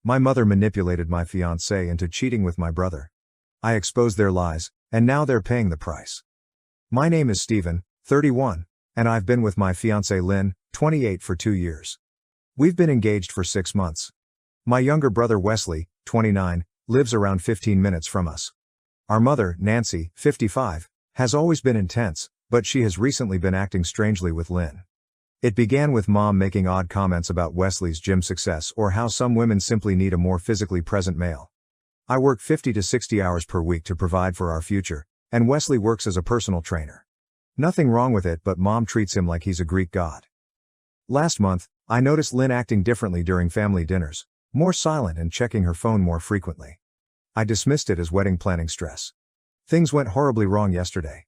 My mother manipulated my fiancé into cheating with my brother. I exposed their lies, and now they're paying the price. My name is Stephen, 31, and I've been with my fiancée Lynn, 28 for 2 years. We've been engaged for 6 months. My younger brother Wesley, 29, lives around 15 minutes from us. Our mother, Nancy, 55, has always been intense, but she has recently been acting strangely with Lynn. It began with Mom making odd comments about Wesley's gym success or how some women simply need a more physically present male. I work 50 to 60 hours per week to provide for our future, and Wesley works as a personal trainer. Nothing wrong with it, but Mom treats him like he's a Greek god. Last month, I noticed Lynn acting differently during family dinners, more silent and checking her phone more frequently. I dismissed it as wedding planning stress. Things went horribly wrong yesterday.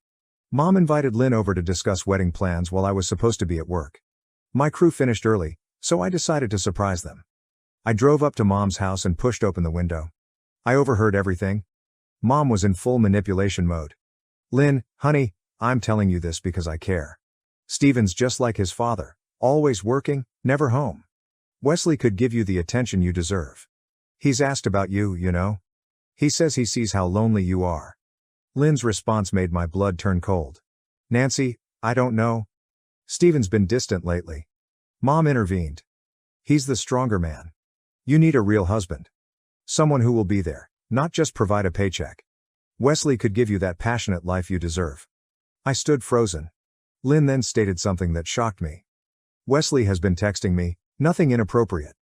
Mom invited Lynn over to discuss wedding plans while I was supposed to be at work. My crew finished early, so I decided to surprise them. I drove up to Mom's house and pushed open the window. I overheard everything. Mom was in full manipulation mode. "Lynn, honey, I'm telling you this because I care. Steven's just like his father, always working, never home. Wesley could give you the attention you deserve. He's asked about you, you know. He says he sees how lonely you are." Lynn's response made my blood turn cold. "Nancy, I don't know. Steven's been distant lately." Mom intervened. "He's the stronger man. You need a real husband. Someone who will be there, not just provide a paycheck. Wesley could give you that passionate life you deserve." I stood frozen. Lynn then stated something that shocked me. "Wesley has been texting me, nothing inappropriate."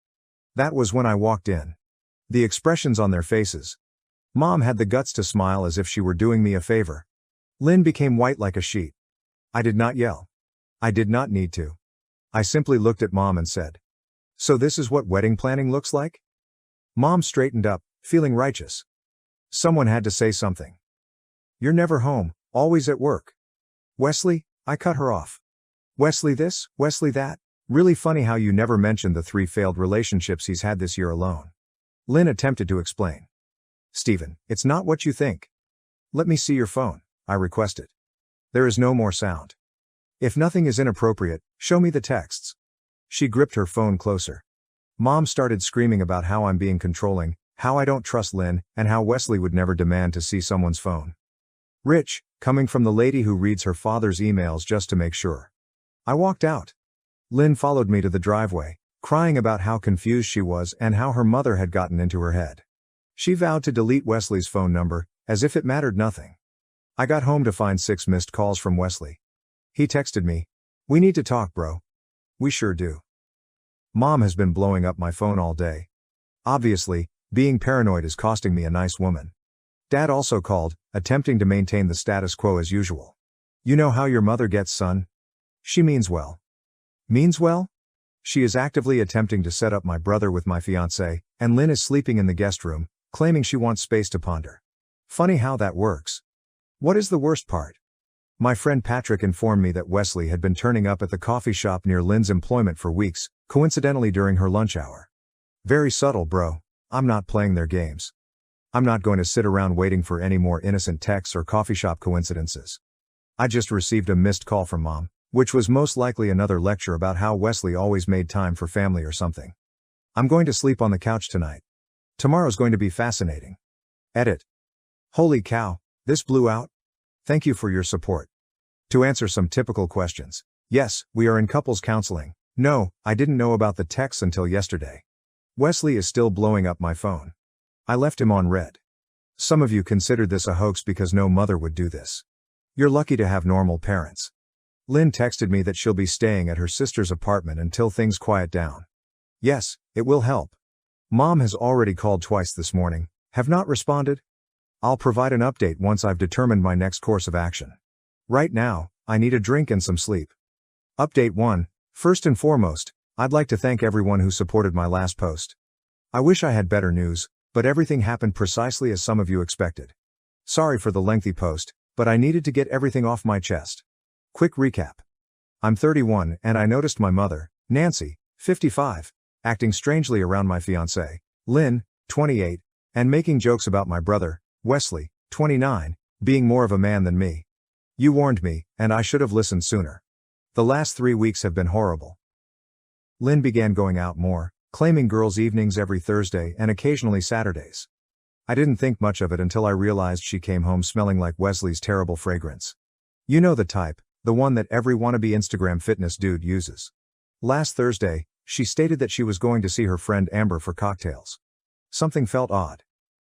That was when I walked in. The expressions on their faces. Mom had the guts to smile as if she were doing me a favor. Lynn became white like a sheet. I did not yell. I did not need to. I simply looked at Mom and said, "So this is what wedding planning looks like?" Mom straightened up, feeling righteous. Someone had to say something. "You're never home, always at work." "Wesley," I cut her off. "Wesley this, Wesley that. Really funny how you never mentioned the 3 failed relationships he's had this year alone." Lynn attempted to explain. "Stephen, it's not what you think." "Let me see your phone," I requested. There is no more sound. "If nothing is inappropriate, show me the texts." She gripped her phone closer. Mom started screaming about how I'm being controlling, how I don't trust Lynn, and how Wesley would never demand to see someone's phone. Rich, coming from the lady who reads her father's emails just to make sure. I walked out. Lynn followed me to the driveway, crying about how confused she was and how her mother had gotten into her head. She vowed to delete Wesley's phone number, as if it mattered nothing. I got home to find 6 missed calls from Wesley. He texted me, "We need to talk, bro." "We sure do." Mom has been blowing up my phone all day. Obviously, being paranoid is costing me a nice woman. Dad also called, attempting to maintain the status quo as usual. "You know how your mother gets, son? She means well." Means well? She is actively attempting to set up my brother with my fiancé, and Lynn is sleeping in the guest room, claiming she wants space to ponder. Funny how that works. What is the worst part? My friend Patrick informed me that Wesley had been turning up at the coffee shop near Lynn's employment for weeks, coincidentally during her lunch hour. Very subtle, bro. I'm not playing their games. I'm not going to sit around waiting for any more innocent texts or coffee shop coincidences. I just received a missed call from Mom, which was most likely another lecture about how Wesley always made time for family or something. I'm going to sleep on the couch tonight. Tomorrow's going to be fascinating. Edit. Holy cow, this blew out? Thank you for your support. To answer some typical questions. Yes, we are in couples counseling. No, I didn't know about the texts until yesterday. Wesley is still blowing up my phone. I left him on red. Some of you considered this a hoax because no mother would do this. You're lucky to have normal parents. Lynn texted me that she'll be staying at her sister's apartment until things quiet down. Yes, it will help. Mom has already called twice this morning, have not responded. I'll provide an update once I've determined my next course of action. Right now, I need a drink and some sleep. Update 1. First and foremost, I'd like to thank everyone who supported my last post. I wish I had better news, but everything happened precisely as some of you expected. Sorry for the lengthy post, but I needed to get everything off my chest. Quick recap. I'm 31 and I noticed my mother, Nancy, 55, acting strangely around my fiancé, Lynn, 28, and making jokes about my brother, Wesley, 29, being more of a man than me. You warned me, and I should have listened sooner. The last 3 weeks have been horrible. Lynn began going out more, claiming girls' evenings every Thursday and occasionally Saturdays. I didn't think much of it until I realized she came home smelling like Wesley's terrible fragrance. You know the type, the one that every wannabe Instagram fitness dude uses. Last Thursday, she stated that she was going to see her friend Amber for cocktails. Something felt odd.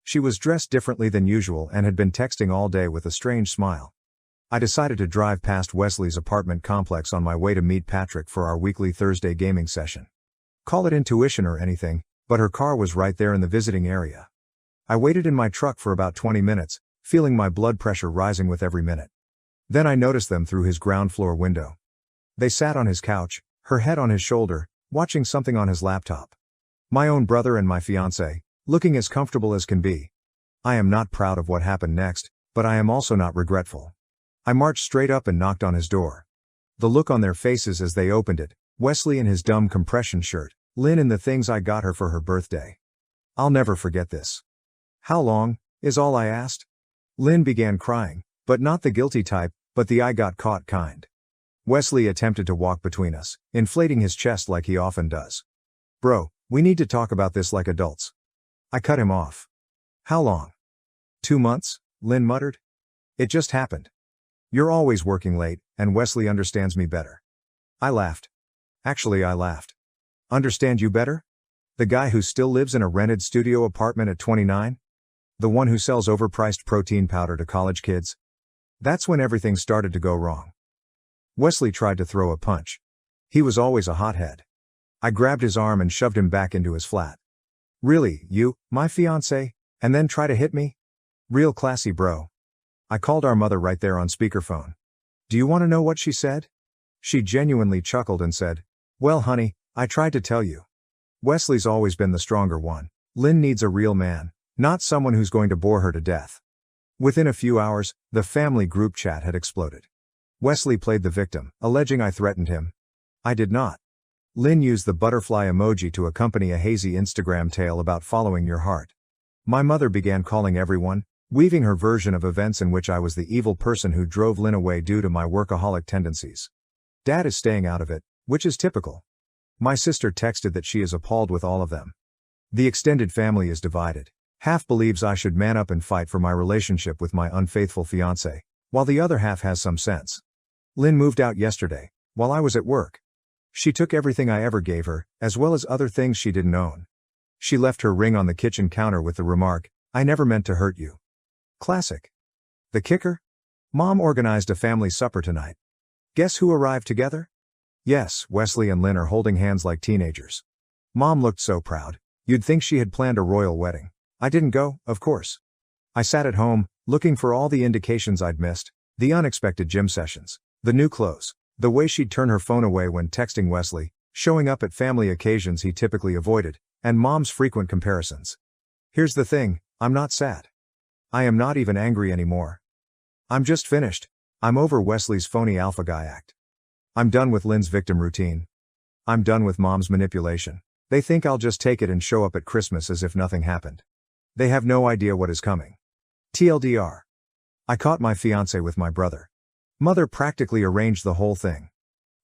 She was dressed differently than usual and had been texting all day with a strange smile. I decided to drive past Wesley's apartment complex on my way to meet Patrick for our weekly Thursday gaming session. Call it intuition or anything, but her car was right there in the visiting area. I waited in my truck for about 20 minutes, feeling my blood pressure rising with every minute. Then I noticed them through his ground floor window. They sat on his couch, her head on his shoulder, watching something on his laptop. My own brother and my fiancé, looking as comfortable as can be. I am not proud of what happened next, but I am also not regretful. I marched straight up and knocked on his door. The look on their faces as they opened it, Wesley in his dumb compression shirt, Lynn in the things I got her for her birthday. I'll never forget this. How long, is all I asked? Lynn began crying, but not the guilty type, but the I got caught kind. Wesley attempted to walk between us, inflating his chest like he often does. Bro, we need to talk about this like adults. I cut him off. How long? 2 months, Lynn muttered. It just happened. You're always working late, and Wesley understands me better. I laughed. Actually, I laughed. Understand you better? The guy who still lives in a rented studio apartment at 29? The one who sells overpriced protein powder to college kids? That's when everything started to go wrong. Wesley tried to throw a punch. He was always a hothead. I grabbed his arm and shoved him back into his flat. Really, you, my fiancé, and then try to hit me? Real classy, bro. I called our mother right there on speakerphone. Do you want to know what she said? She genuinely chuckled and said, well, honey, I tried to tell you. Wesley's always been the stronger one. Lynn needs a real man, not someone who's going to bore her to death. Within a few hours, the family group chat had exploded. Wesley played the victim, alleging I threatened him. I did not. Lynn used the butterfly emoji to accompany a hazy Instagram tale about following your heart. My mother began calling everyone, weaving her version of events in which I was the evil person who drove Lynn away due to my workaholic tendencies. Dad is staying out of it, which is typical. My sister texted that she is appalled with all of them. The extended family is divided. Half believes I should man up and fight for my relationship with my unfaithful fiancé, while the other half has some sense. Lynn moved out yesterday, while I was at work. She took everything I ever gave her, as well as other things she didn't own. She left her ring on the kitchen counter with the remark, I never meant to hurt you. Classic. The kicker? Mom organized a family supper tonight. Guess who arrived together? Yes, Wesley and Lynn are holding hands like teenagers. Mom looked so proud. You'd think she had planned a royal wedding. I didn't go, of course. I sat at home, looking for all the indications I'd missed, the unexpected gym sessions, the new clothes, the way she'd turn her phone away when texting Wesley, showing up at family occasions he typically avoided, and Mom's frequent comparisons. Here's the thing, I'm not sad. I am not even angry anymore. I'm just finished. I'm over Wesley's phony alpha guy act. I'm done with Lynn's victim routine. I'm done with Mom's manipulation. They think I'll just take it and show up at Christmas as if nothing happened. They have no idea what is coming. TLDR. I caught my fiancé with my brother. Mother practically arranged the whole thing.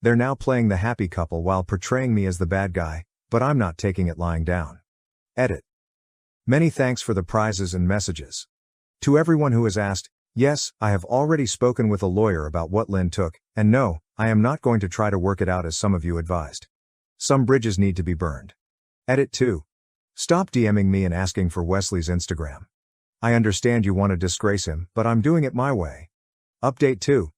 They're now playing the happy couple while portraying me as the bad guy, but I'm not taking it lying down. Edit. Many thanks for the prizes and messages. To everyone who has asked, yes, I have already spoken with a lawyer about what Lynn took, and no, I am not going to try to work it out as some of you advised. Some bridges need to be burned. Edit 2. Stop DMing me and asking for Wesley's Instagram. I understand you want to disgrace him, but I'm doing it my way. Update 2.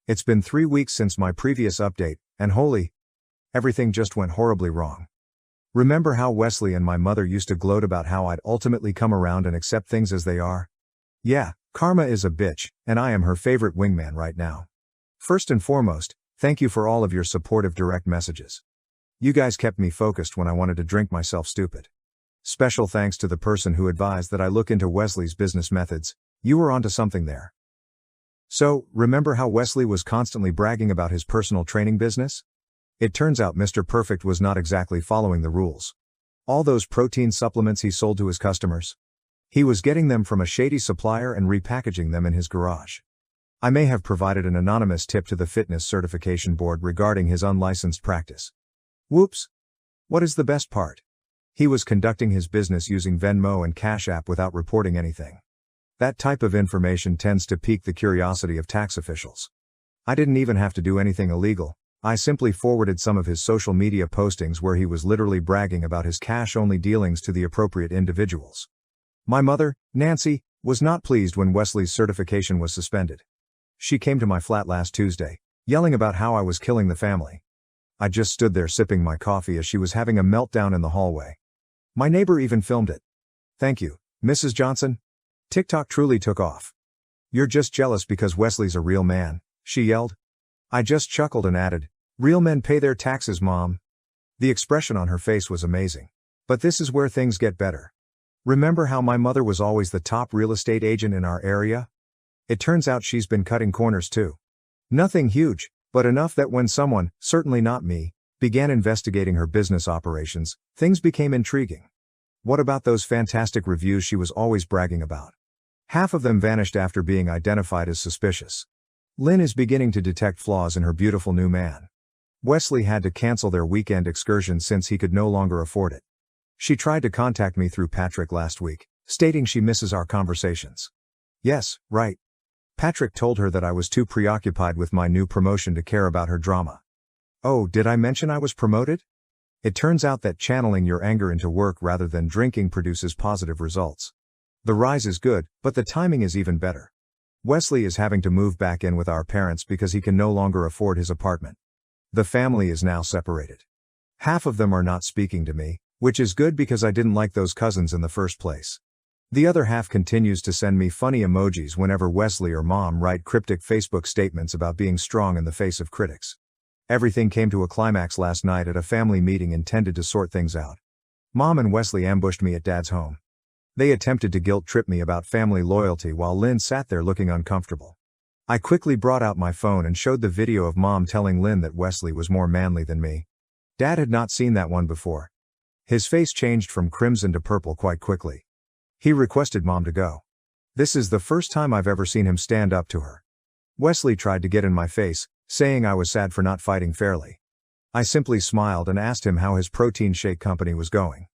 It's been 3 weeks since my previous update, and holy, everything just went horribly wrong. Remember how Wesley and my mother used to gloat about how I'd ultimately come around and accept things as they are? Yeah, karma is a bitch, and I am her favorite wingman right now. First and foremost, thank you for all of your supportive direct messages. You guys kept me focused when I wanted to drink myself stupid. Special thanks to the person who advised that I look into Wesley's business methods. You were onto something there. So, remember how Wesley was constantly bragging about his personal training business? It turns out Mr. Perfect was not exactly following the rules. All those protein supplements he sold to his customers, he was getting them from a shady supplier and repackaging them in his garage. I may have provided an anonymous tip to the fitness certification board regarding his unlicensed practice. Whoops. What is the best part? He was conducting his business using Venmo and Cash App without reporting anything. That type of information tends to pique the curiosity of tax officials. I didn't even have to do anything illegal. I simply forwarded some of his social media postings where he was literally bragging about his cash-only dealings to the appropriate individuals. My mother, Nancy, was not pleased when Wesley's certification was suspended. She came to my flat last Tuesday, yelling about how I was killing the family. I just stood there sipping my coffee as she was having a meltdown in the hallway. My neighbor even filmed it. Thank you, Mrs. Johnson. TikTok truly took off. You're just jealous because Wesley's a real man, she yelled. I just chuckled and added, real men pay their taxes, Mom. The expression on her face was amazing. But this is where things get better. Remember how my mother was always the top real estate agent in our area? It turns out she's been cutting corners too. Nothing huge, but enough that when someone, certainly not me, began investigating her business operations, things became intriguing. What about those fantastic reviews she was always bragging about? Half of them vanished after being identified as suspicious. Lynn is beginning to detect flaws in her beautiful new man. Wesley had to cancel their weekend excursion since he could no longer afford it. She tried to contact me through Patrick last week, stating she misses our conversations. Yes, right. Patrick told her that I was too preoccupied with my new promotion to care about her drama. Oh, did I mention I was promoted? It turns out that channeling your anger into work rather than drinking produces positive results. The rise is good, but the timing is even better. Wesley is having to move back in with our parents because he can no longer afford his apartment. The family is now separated. Half of them are not speaking to me, which is good because I didn't like those cousins in the first place. The other half continues to send me funny emojis whenever Wesley or Mom write cryptic Facebook statements about being strong in the face of critics. Everything came to a climax last night at a family meeting intended to sort things out. Mom and Wesley ambushed me at Dad's home. They attempted to guilt-trip me about family loyalty while Lynn sat there looking uncomfortable. I quickly brought out my phone and showed the video of Mom telling Lynn that Wesley was more manly than me. Dad had not seen that one before. His face changed from crimson to purple quite quickly. He requested Mom to go. This is the first time I've ever seen him stand up to her. Wesley tried to get in my face, saying I was sad for not fighting fairly. I simply smiled and asked him how his protein shake company was going.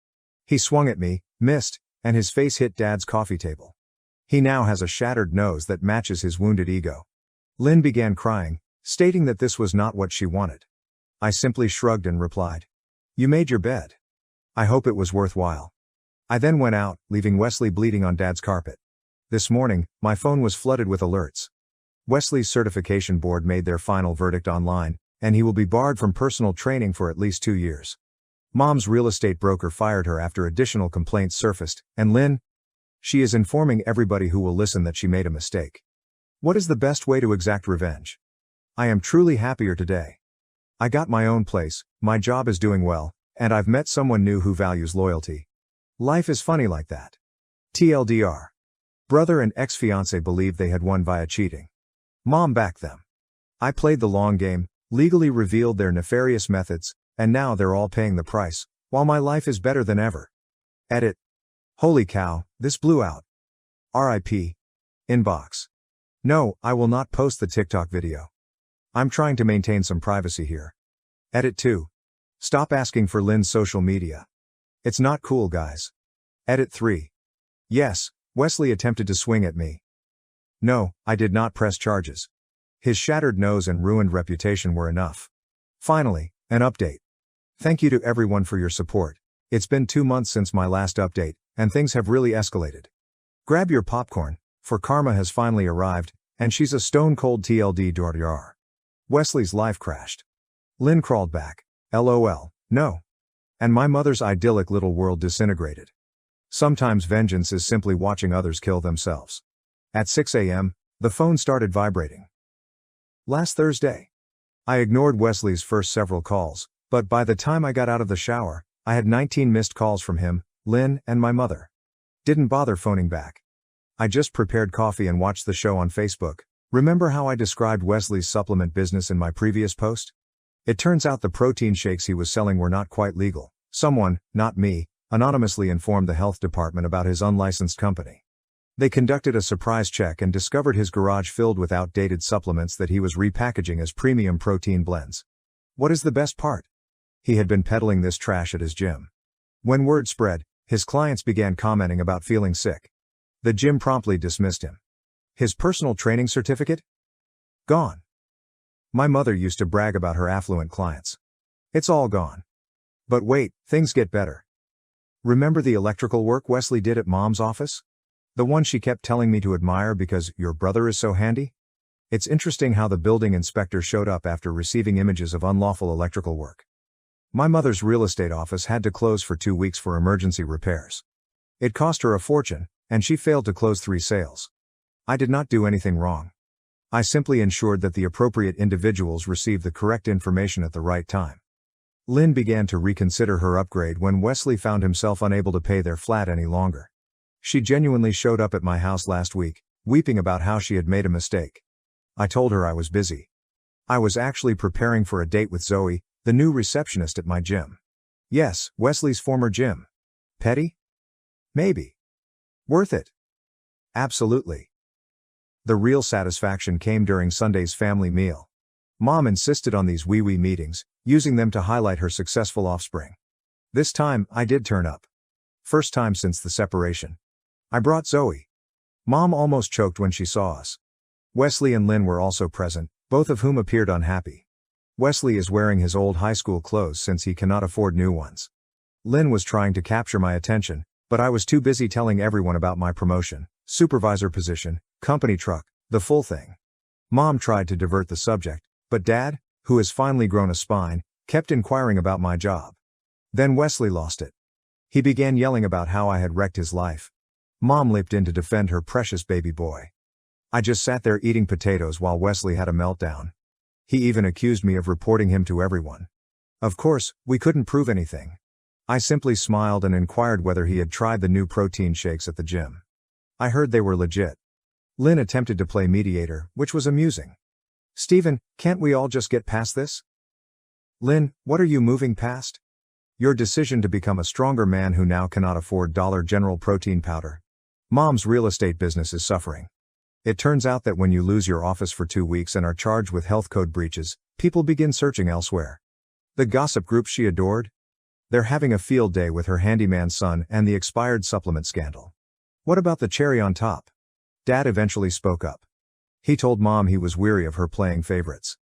He swung at me, missed, and his face hit Dad's coffee table. He now has a shattered nose that matches his wounded ego. Lynn began crying, stating that this was not what she wanted. I simply shrugged and replied, "You made your bed. I hope it was worthwhile." I then went out, leaving Wesley bleeding on Dad's carpet. This morning, my phone was flooded with alerts. Wesley's certification board made their final verdict online, and he will be barred from personal training for at least 2 years. Mom's real estate broker fired her after additional complaints surfaced, and Lynn? She is informing everybody who will listen that she made a mistake. What is the best way to exact revenge? I am truly happier today. I got my own place, my job is doing well, and I've met someone new who values loyalty. Life is funny like that. TLDR. Brother and ex-fiancé believed they had won via cheating. Mom backed them. I played the long game, legally revealed their nefarious methods, and now they're all paying the price, while my life is better than ever. Edit. Holy cow, this blew out. RIP. Inbox. No, I will not post the TikTok video. I'm trying to maintain some privacy here. Edit 2. Stop asking for Lynn's social media. It's not cool, guys. Edit 3. Yes, Wesley attempted to swing at me. No, I did not press charges. His shattered nose and ruined reputation were enough. Finally, an update. Thank you to everyone for your support. It's been 2 months since my last update, and things have really escalated. Grab your popcorn, for Karma has finally arrived, and she's a stone-cold TLDR. Wesley's life crashed. Lynn crawled back. LOL, no. And my mother's idyllic little world disintegrated. Sometimes vengeance is simply watching others kill themselves. At 6 a.m., the phone started vibrating. Last Thursday. I ignored Wesley's first several calls, but by the time I got out of the shower, I had 19 missed calls from him, Lynn, and my mother. Didn't bother phoning back. I just prepared coffee and watched the show on Facebook. Remember how I described Wesley's supplement business in my previous post? It turns out the protein shakes he was selling were not quite legal. Someone, not me, anonymously informed the health department about his unlicensed company. They conducted a surprise check and discovered his garage filled with outdated supplements that he was repackaging as premium protein blends. What is the best part? He had been peddling this trash at his gym. When word spread, his clients began commenting about feeling sick. The gym promptly dismissed him. His personal training certificate? Gone. My mother used to brag about her affluent clients. It's all gone. But wait, things get better. Remember the electrical work Wesley did at Mom's office? The one she kept telling me to admire because your brother is so handy? It's interesting how the building inspector showed up after receiving images of unlawful electrical work. My mother's real estate office had to close for 2 weeks for emergency repairs. It cost her a fortune, and she failed to close 3 sales. I did not do anything wrong. I simply ensured that the appropriate individuals received the correct information at the right time. Lynn began to reconsider her upgrade when Wesley found himself unable to pay their flat any longer. She genuinely showed up at my house last week, weeping about how she had made a mistake. I told her I was busy. I was actually preparing for a date with Zoe, the new receptionist at my gym. Yes, Wesley's former gym. Petty? Maybe. Worth it? Absolutely. The real satisfaction came during Sunday's family meal. Mom insisted on these wee-wee meetings, using them to highlight her successful offspring. This time, I did turn up. First time since the separation. I brought Zoe. Mom almost choked when she saw us. Wesley and Lynn were also present, both of whom appeared unhappy. Wesley is wearing his old high school clothes since he cannot afford new ones. Lynn was trying to capture my attention, but I was too busy telling everyone about my promotion, supervisor position, company truck, the full thing. Mom tried to divert the subject, but Dad, who has finally grown a spine, kept inquiring about my job. Then Wesley lost it. He began yelling about how I had wrecked his life. Mom leaped in to defend her precious baby boy. I just sat there eating potatoes while Wesley had a meltdown. He even accused me of reporting him to everyone. Of course, we couldn't prove anything. I simply smiled and inquired whether he had tried the new protein shakes at the gym. I heard they were legit. Lynn attempted to play mediator, which was amusing. Stephen, can't we all just get past this? Lynn, what are you moving past? Your decision to become a stronger man who now cannot afford Dollar General protein powder. Mom's real estate business is suffering. It turns out that when you lose your office for 2 weeks and are charged with health code breaches, people begin searching elsewhere. The gossip group she adored? They're having a field day with her handyman son and the expired supplement scandal. What about the cherry on top? Dad eventually spoke up. He told Mom he was weary of her playing favorites.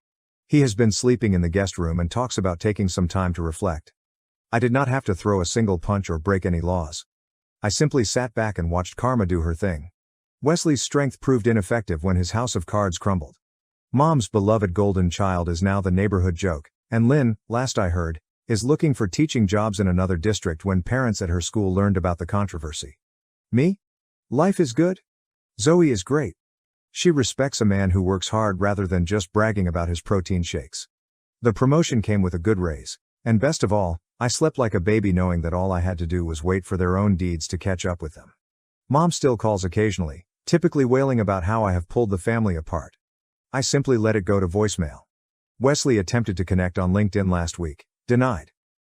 He has been sleeping in the guest room and talks about taking some time to reflect. I did not have to throw a single punch or break any laws. I simply sat back and watched karma do her thing. Wesley's strength proved ineffective when his house of cards crumbled. Mom's beloved golden child is now the neighborhood joke, and Lynn, last I heard, is looking for teaching jobs in another district when parents at her school learned about the controversy. Me? Life is good. Zoe is great. She respects a man who works hard rather than just bragging about his protein shakes. The promotion came with a good raise, and best of all, I slept like a baby knowing that all I had to do was wait for their own deeds to catch up with them. Mom still calls occasionally, typically wailing about how I have pulled the family apart. I simply let it go to voicemail. Wesley attempted to connect on LinkedIn last week, denied.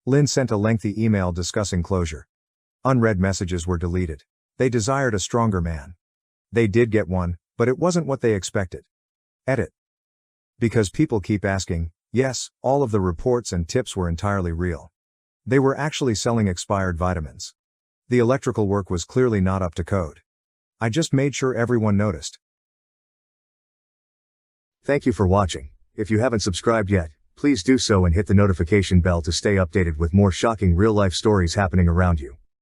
Lynn sent a lengthy email discussing closure. Unread messages were deleted. They desired a stronger man. They did get one, but it wasn't what they expected. Edit. Because people keep asking, yes, all of the reports and tips were entirely real. They were actually selling expired vitamins. The electrical work was clearly not up to code. I just made sure everyone noticed. Thank you for watching. If you haven't subscribed yet, please do so and hit the notification bell to stay updated with more shocking real-life stories happening around you.